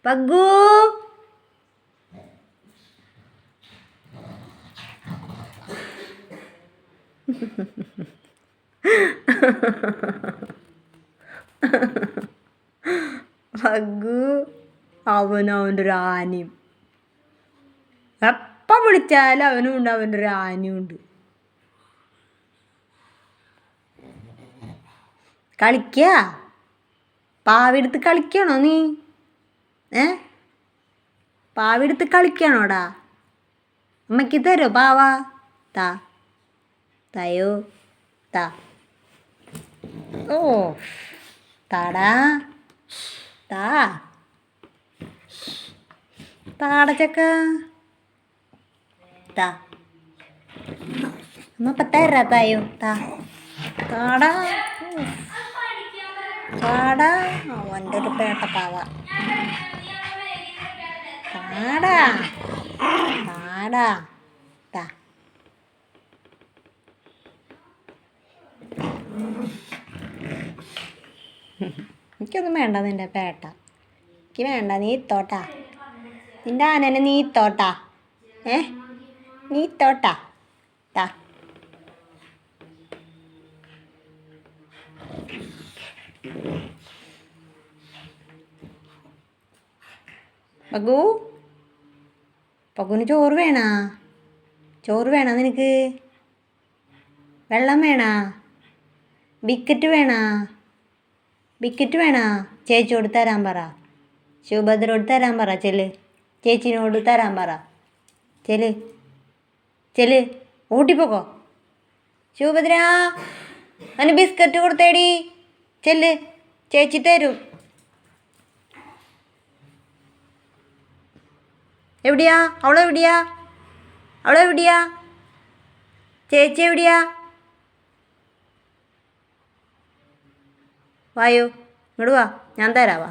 പഗ്ഗു പഗ്ഗു അവൻ്റെ ഒരു ആനയും എപ്പം വിളിച്ചാലും അവനും ഉണ്ട്, അവൻ്റെ ഒരു ആനയും ഉണ്ട്. കളിക്കുക, പാവെടുത്ത് കളിക്കണോ നീ? പാവെടുത്ത് കളിക്കണോടാ? അമ്മയ്ക്ക് തരോ പാവ? താ തായോ താ. ഓ താടാ താ താട ചക്ക താ. അമ്മ ഇപ്പം തരാ തായോ താ താടാ താടാ. അവൻ്റെ ഒരു പേട്ട പാവ. താടാ താടാ താ. എനിക്കൊന്നും വേണ്ട നിൻ്റെ പേട്ട, എനിക്ക് വേണ്ട. നീ ഇത്തോട്ടാ, നിൻ്റെ ആനനെ നീ ഇത്തോട്ടാ. നീ ഇത്തോട്ടാ താ. പഗ്ഗു, പഗ്ഗുന് ചോറ് വേണോ? ചോറ് വേണോ നിനക്ക്? വെള്ളം വേണോ? ബിക്കറ്റ് വേണോ? ബിക്കറ്റ് വേണോ? ചേച്ചിയോട് തരാൻ പറ, ശിവഭദ്രയോട് തരാൻ പറ. ചെല്ല്, ചേച്ചിനോട് തരാൻ പറ. ചെല്ല് ചെല്ല്, ഊട്ടിപ്പോക്കോ. ശിവഭദ്ര അവന് ബിസ്ക്കറ്റ് കൊടുത്തേടി. ചെല്ല്, ചേച്ചി തരും. എവിടെയാ അവളെവിടെയാ? അവളെവിടെയാ? ചേച്ചി എവിടെയാ? വായോ, ഇങ്ങോട്ട് വാ, ഞാൻ തരാവാ.